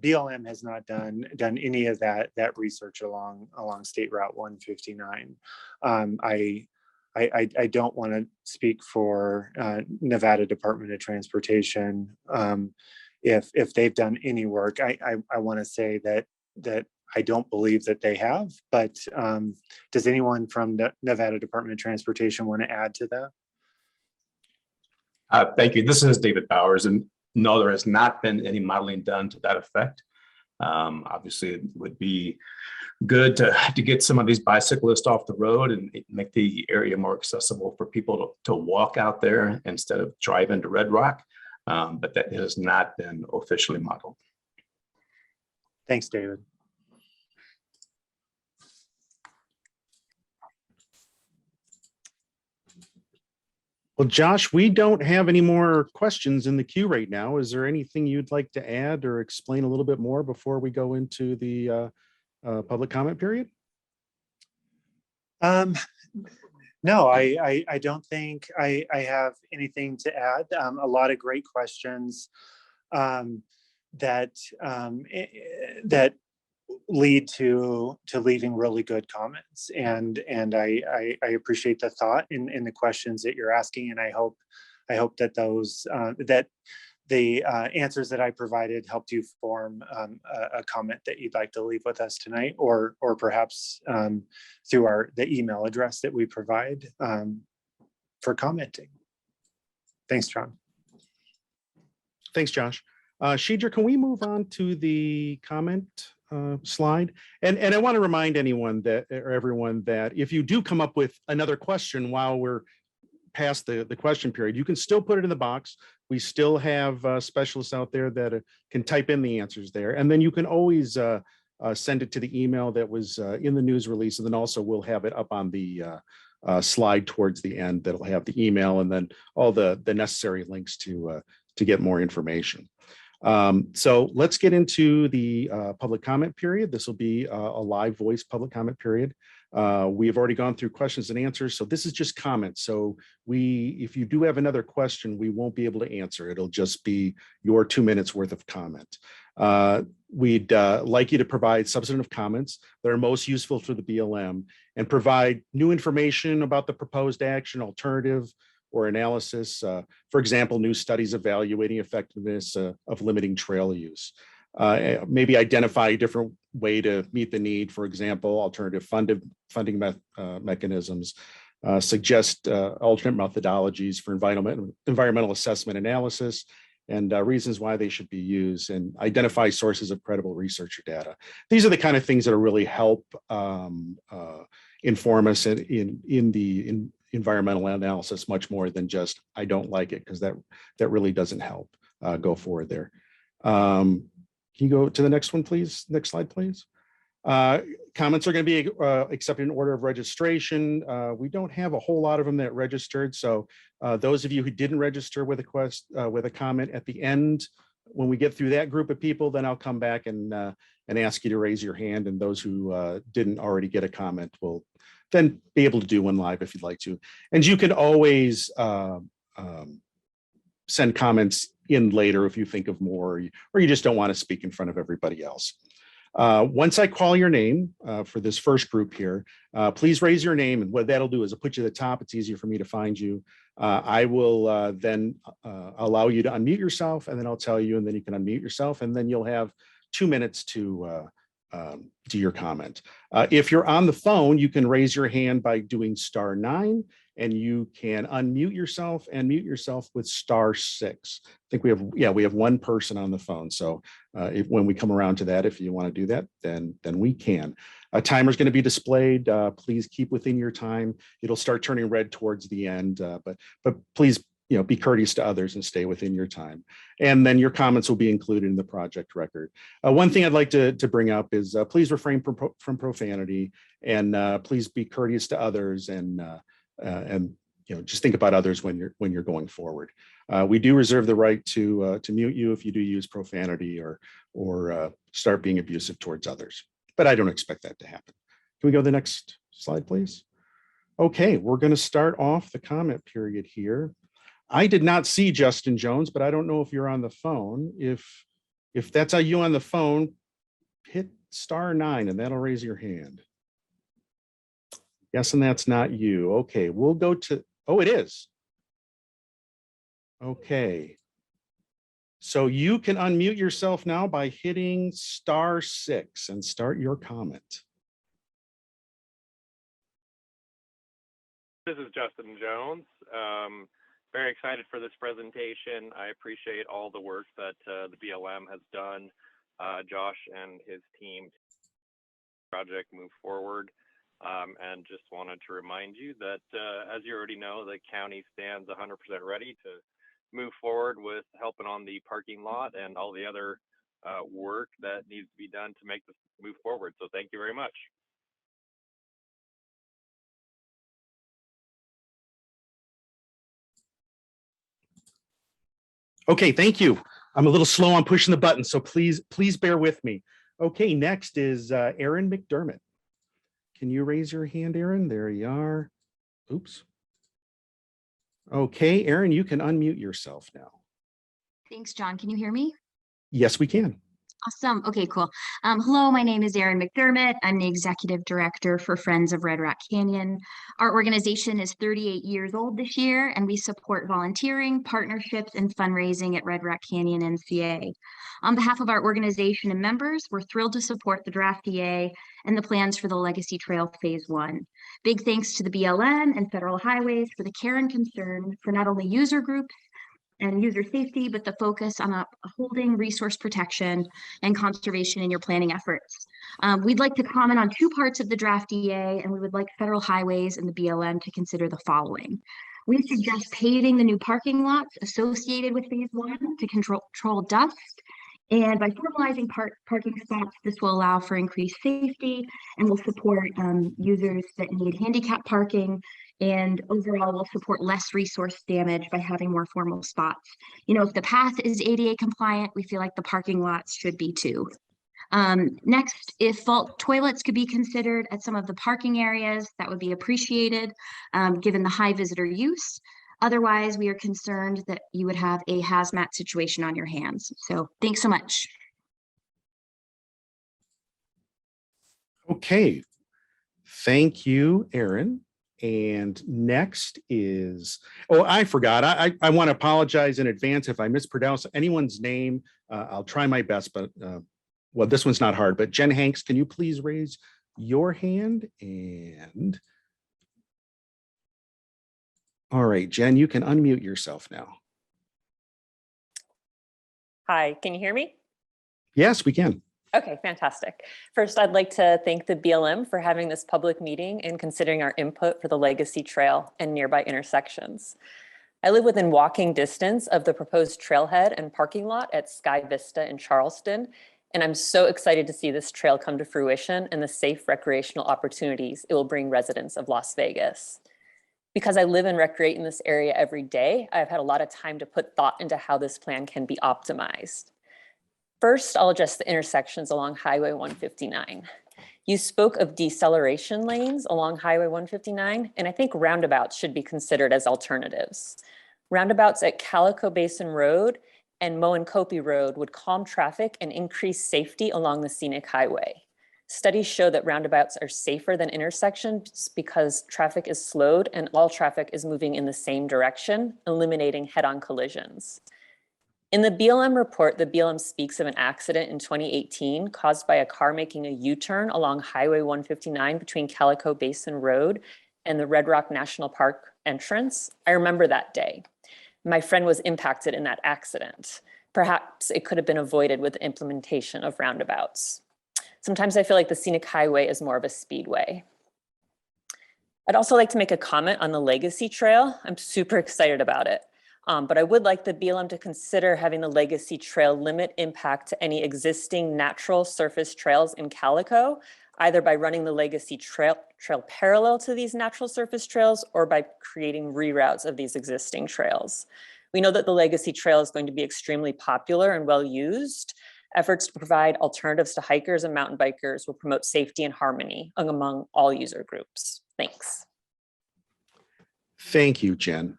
BLM has not done any of that research along State Route 159. I don't want to speak for Nevada Department of Transportation. If they've done any work, I want to say that I don't believe that they have, but does anyone from the Nevada Department of Transportation want to add to that? Thank you. This is David Bowers, and no, there has not been any modeling done to that effect. Obviously, it would be good to get some of these bicyclists off the road and make the area more accessible for people to walk out there instead of drive into Red Rock, but that has not been officially modeled. Thanks, David. Well, Josh, we don't have any more questions in the queue right now. Is there anything you'd like to add or explain a little bit more before we go into the public comment period? No, I don't think I have anything to add. A lot of great questions that lead to leaving really good comments, and I appreciate the thought in the questions that you're asking, and I hope that those that the answers that I provided helped you form a comment that you'd like to leave with us tonight, or perhaps through the email address that we provide for commenting. Thanks, John. Thanks, Josh. Shedra, can we move on to the comment slide? And I want to remind everyone that if you do come up with another question while we're past the question period, you can still put it in the box. We still have specialists out there that can type in the answers there. And then you can always send it to the email that was in the news release. And then also we'll have it up on the slide towards the end that'll have the email and then all the necessary links to get more information. So let's get into the public comment period. This will be a live voice public comment period. We have already gone through questions and answers, so this is just comments. So if you do have another question, we won't be able to answer. It'll just be your 2 minutes worth of comment. We'd like you to provide substantive comments that are most useful for the BLM and provide new information about the proposed action, alternative, or analysis. For example, new studies evaluating effectiveness of limiting trail use. Maybe identify a different way to meet the need, for example, alternative funding mechanisms, suggest alternate methodologies for environmental assessment analysis, and reasons why they should be used, and identify sources of credible research or data. These are the kind of things that really help inform us in the environmental analysis much more than just, I don't like it, because that really doesn't help go forward there. Can you go to the next one, please? Next slide, please. Comments are going to be accepted in order of registration. We don't have a whole lot of them that registered. So those of you who didn't register with a comment at the end, when we get through that group of people, then I'll come back and ask you to raise your hand. And those who didn't already get a comment will then be able to do one live if you'd like to. And you can always send comments in later if you think of more, or you just don't want to speak in front of everybody else. Once I call your name for this first group here, please raise your name. And what that'll do is it'll put you at the top. It's easier for me to find you. I will then allow you to unmute yourself, and then I'll tell you, and then you can unmute yourself, and then you'll have 2 minutes to do your comment. If you're on the phone, you can raise your hand by doing *9, and you can unmute yourself and mute yourself with *6. I think we have one person on the phone. So when we come around to that, if you want to do that, then we can. A timer is going to be displayed. Please keep within your time. It'll start turning red towards the end, but please, be courteous to others and stay within your time. And then your comments will be included in the project record. One thing I'd like to bring up is please refrain from profanity, and please be courteous to others, and just think about others when you're going forward. We do reserve the right to mute you if you do use profanity or start being abusive towards others, but I don't expect that to happen. Can we go to the next slide, please? Okay, we're going to start off the comment period here. I did not see Justin Jones, but I don't know if you're on the phone. If that's how you on the phone, hit *9 and that'll raise your hand. Guessing that's not you. Okay, we'll go to, oh, it is. Okay. So you can unmute yourself now by hitting *6 and start your comment. This is Justin Jones. Very excited for this presentation. I appreciate all the work that the BLM has done, Josh and his team, project move forward. And just wanted to remind you that, as you already know, the county stands 100% ready to move forward with helping on the parking lot and all the other work that needs to be done to make this move forward. So thank you very much. Okay, thank you. I'm a little slow on pushing the button, so please bear with me. Okay, next is Aaron McDermott. Can you raise your hand, Aaron? There you are. Oops. Okay, Aaron, you can unmute yourself now. Thanks, John. Can you hear me? Yes, we can. Awesome. Okay, cool. Hello, my name is Erin McDermott. I'm the Executive Director for Friends of Red Rock Canyon. Our organization is 38 years old this year, and we support volunteering, partnerships, and fundraising at Red Rock Canyon NCA. On behalf of our organization and members, we're thrilled to support the draft EA and the plans for the Legacy Trail Phase 1. Big thanks to the BLM and Federal Highways for the care and concern for not only user groups and user safety, but the focus on upholding resource protection and conservation in your planning efforts. We'd like to comment on 2 parts of the draft EA, and we would like Federal Highways and the BLM to consider the following. We suggest paving the new parking lots associated with Phase 1 to control dust. And by formalizing parking spots, this will allow for increased safety and will support users that need handicap parking, and overall will support less resource damage by having more formal spots. If the path is ADA compliant, we feel like the parking lots should be too. Next, if vault toilets could be considered at some of the parking areas, that would be appreciated, given the high visitor use. Otherwise, we are concerned that you would have a hazmat situation on your hands. So thanks so much. Okay, thank you, Aaron. And next is, oh, I forgot. I want to apologize in advance if I mispronounce anyone's name. I'll try my best, but well, this one's not hard. But Jen Hanks, can you please raise your hand? And all right, Jen, you can unmute yourself now. Hi, can you hear me? Yes, we can. Okay, fantastic. First, I'd like to thank the BLM for having this public meeting and considering our input for the Legacy Trail and nearby intersections. I live within walking distance of the proposed trailhead and parking lot at Sky Vista in Charleston, and I'm so excited to see this trail come to fruition and the safe recreational opportunities it will bring residents of Las Vegas. Because I live and recreate in this area every day, I've had a lot of time to put thought into how this plan can be optimized. First, I'll address the intersections along Highway 159. You spoke of deceleration lanes along Highway 159, and I think roundabouts should be considered as alternatives. Roundabouts at Calico Basin Road and Moenkopi Road would calm traffic and increase safety along the scenic highway. Studies show that roundabouts are safer than intersections because traffic is slowed and all traffic is moving in the same direction, eliminating head-on collisions. In the BLM report, the BLM speaks of an accident in 2018 caused by a car making a U-turn along Highway 159 between Calico Basin Road and the Red Rock National Park entrance. I remember that day. My friend was impacted in that accident. Perhaps it could have been avoided with the implementation of roundabouts. Sometimes I feel like the scenic highway is more of a speedway. I'd also like to make a comment on the Legacy Trail. I'm super excited about it, but I would like the BLM to consider having the Legacy Trail limit impact to any existing natural surface trails in Calico, either by running the Legacy Trail parallel to these natural surface trails or by creating reroutes of these existing trails. We know that the Legacy Trail is going to be extremely popular and well used. Efforts to provide alternatives to hikers and mountain bikers will promote safety and harmony among all user groups. Thanks. Thank you, Jen.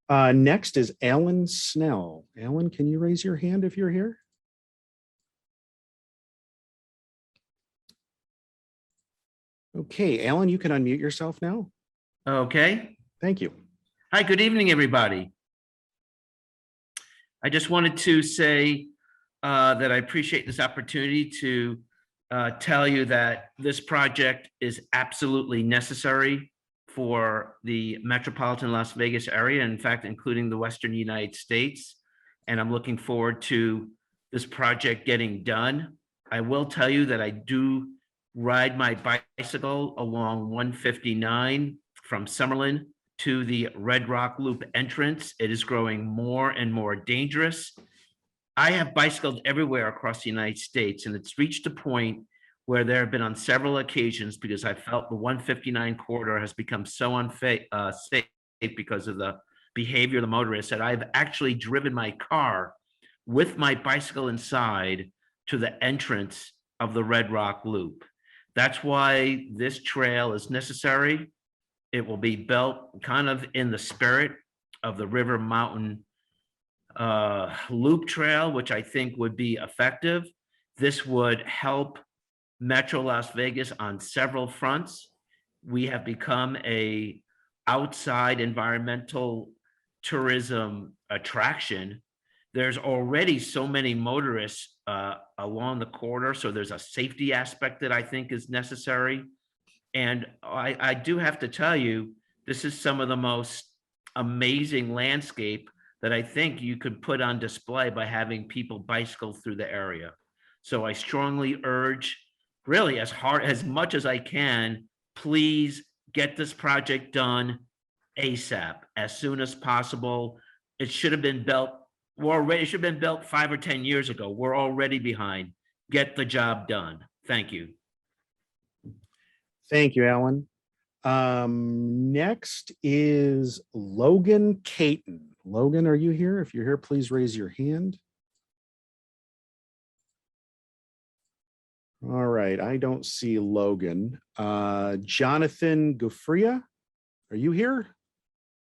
Next is Alan Snell. Alan, can you raise your hand if you're here? Okay, Alan, you can unmute yourself now. Okay. Thank you. Hi, good evening, everybody. I just wanted to say that I appreciate this opportunity to tell you that this project is absolutely necessary for the metropolitan Las Vegas area, in fact, including the Western United States. And I'm looking forward to this project getting done. I will tell you that I do ride my bicycle along 159 from Summerlin to the Red Rock Loop entrance. It is growing more and more dangerous. I have bicycled everywhere across the United States, and it's reached a point where there have been on several occasions, because I felt the 159 corridor has become so unsafe because of the behavior of the motorists, that I've actually driven my car with my bicycle inside to the entrance of the Red Rock Loop. That's why this trail is necessary. It will be built kind of in the spirit of the River Mountain Loop Trail, which I think would be effective. This would help Metro Las Vegas on several fronts. We have become a outside environmental tourism attraction. There's already so many motorists along the corridor, so there's a safety aspect that I think is necessary. And I do have to tell you, this is some of the most amazing landscape that I think you could put on display by having people bicycle through the area. So I strongly urge, really as much as I can, please get this project done ASAP, as soon as possible. It should have been built, it should have been built 5 or 10 years ago. We're already behind. Get the job done. Thank you. Thank you, Alan. Next is Logan Caton. Logan, are you here? If you're here, please raise your hand. All right, I don't see Logan. Jonathan Gufria, are you here?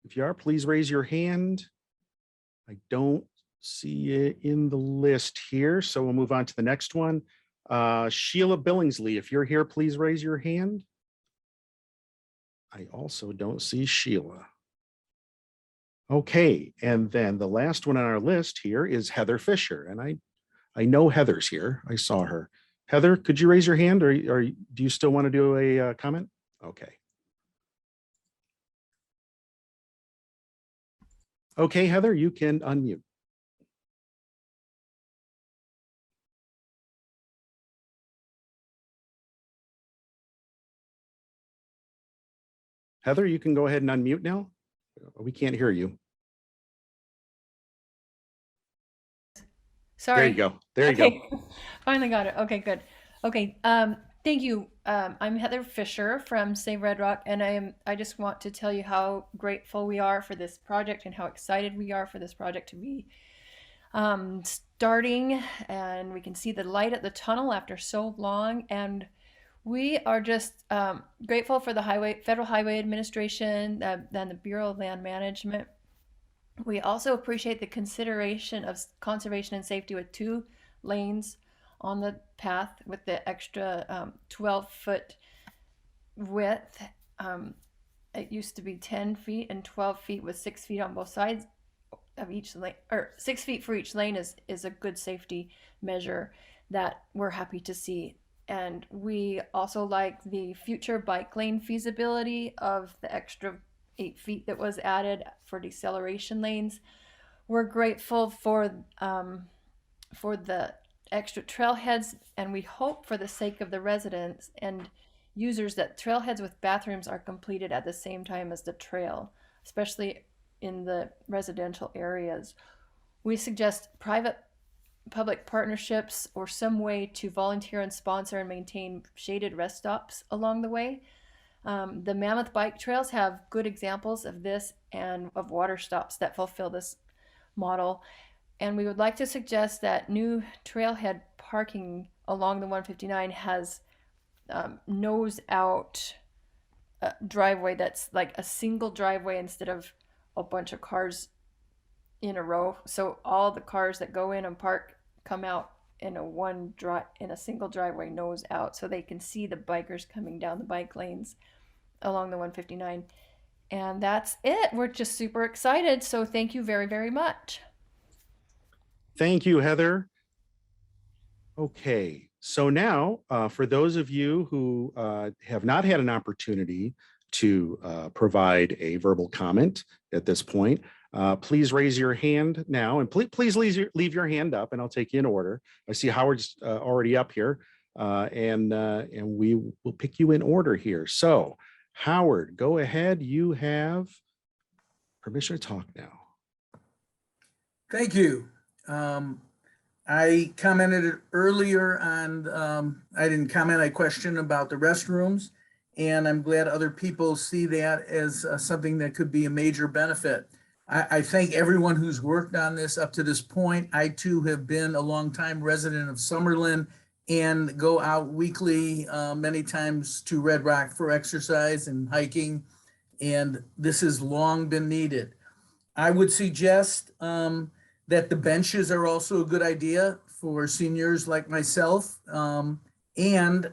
If you are, please raise your hand. I don't see it in the list here, so we'll move on to the next one. Sheila Billingsley, if you're here, please raise your hand. I also don't see Sheila. Okay, and then the last one on our list here is Heather Fisher, and I know Heather's here. I saw her. Heather, could you raise your hand, or do you still want to do a comment? Okay. Okay, Heather, you can unmute. Heather, you can go ahead and unmute now. We can't hear you. Sorry. There you go. There you go. Finally got it. Okay, good. Okay. Thank you. I'm Heather Fisher from Save Red Rock, and I just want to tell you how grateful we are for this project and how excited we are for this project to be starting. And we can see the light at the tunnel after so long. And we are just grateful for the Federal Highway Administration and the Bureau of Land Management We also appreciate the consideration of conservation and safety with 2 lanes on the path with the extra 12-foot width. It used to be 10 feet and 12 feet with 6 feet on both sides of each lane, or 6 feet for each lane is a good safety measure that we're happy to see. And we also like the future bike lane feasibility of the extra 8 feet that was added for deceleration lanes. We're grateful for the extra trailheads, and we hope for the sake of the residents and users that trailheads with bathrooms are completed at the same time as the trail, especially in the residential areas. We suggest private public partnerships or some way to volunteer and sponsor and maintain shaded rest stops along the way. The Mammoth bike trails have good examples of this and of water stops that fulfill this model. And we would like to suggest that new trailhead parking along the 159 has nose out driveway that's like a single driveway instead of a bunch of cars in a row. So all the cars that go in and park come out in a single driveway nose out, so they can see the bikers coming down the bike lanes along the 159. And that's it. We're just super excited. So thank you very, very much. Thank you, Heather. Okay, so now for those of you who have not had an opportunity to provide a verbal comment at this point, please raise your hand now, and please leave your hand up, and I'll take you in order. I see Howard's already up here, and we will pick you in order here. So, Howard, go ahead. You have permission to talk now. Thank you. I commented earlier on, I didn't comment, I questioned about the restrooms, and I'm glad other people see that as something that could be a major benefit. I thank everyone who's worked on this up to this point. I too have been a longtime resident of Summerlin and go out weekly many times to Red Rock for exercise and hiking, and this has long been needed. I would suggest that the benches are also a good idea for seniors like myself. And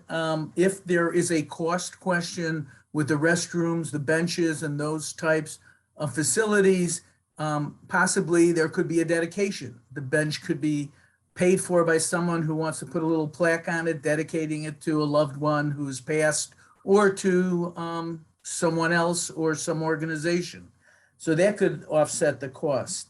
if there is a cost question with the restrooms, the benches, and those types of facilities, possibly there could be a dedication. The bench could be paid for by someone who wants to put a little plaque on it, dedicating it to a loved one who's passed, or to someone else or some organization. So that could offset the cost.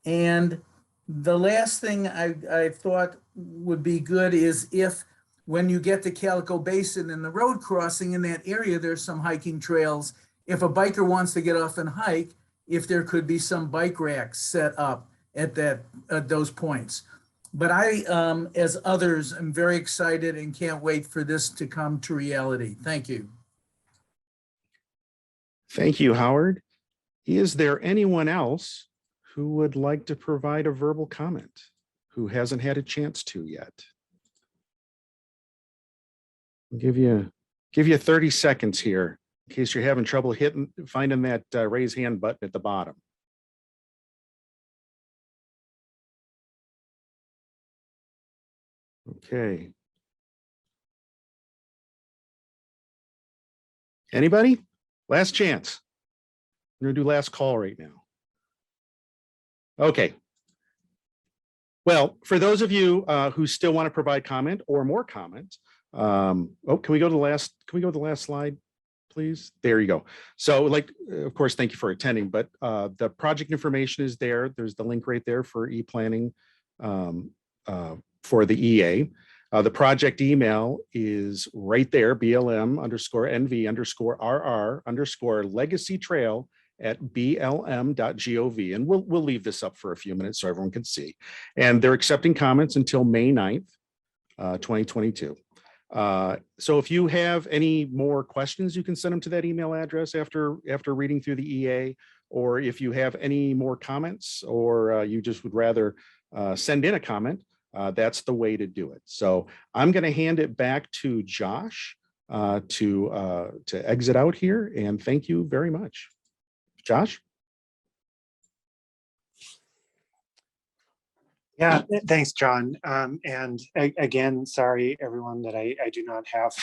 And the last thing I thought would be good is if, when you get to Calico Basin and the road crossing in that area, there's some hiking trails. If a biker wants to get off and hike, if there could be some bike racks set up at those points. But I, as others, am very excited and can't wait for this to come to reality. Thank you. Thank you, Howard. Is there anyone else who would like to provide a verbal comment who hasn't had a chance to yet? I'll give you 30 seconds here in case you're having trouble finding that raise hand button at the bottom. Okay. Anybody? Last chance. I'm going to do last call right now. Okay. Well, for those of you who still want to provide comment or more comment, can we go to the last slide, please? There you go. So, of course, thank you for attending, but the project information is there. There's the link right there for e-planning for the EA. The project email is right there, blm_nv_rr_legacy trail@blm.gov. And we'll leave this up for a few minutes so everyone can see. And they're accepting comments until May 9th, 2022. So if you have any more questions, you can send them to that email address after reading through the EA, or if you have any more comments, or you just would rather send in a comment, that's the way to do it. So I'm going to hand it back to Josh to exit out here, and thank you very much. Josh? Yeah, thanks, John. Again, sorry, everyone, that I do not have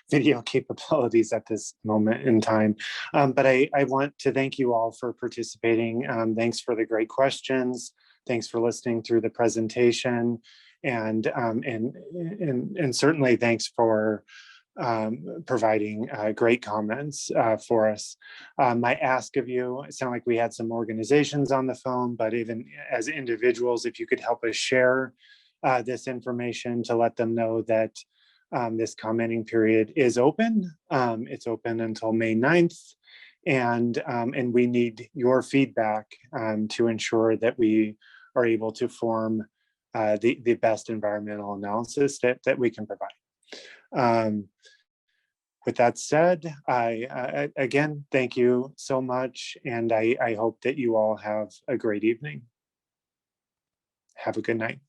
video capabilities at this moment in time. But I want to thank you all for participating. Thanks for the great questions. Thanks for listening through the presentation. And certainly thanks for providing great comments for us. My ask of you, it sounded like we had some organizations on the phone, but even as individuals, if you could help us share this information to let them know that this commenting period is open. It's open until May 9th. And we need your feedback to ensure that we are able to form the best environmental analysis that we can provide. With that said, I again, thank you so much. And I hope that you all have a great evening. Have a good night.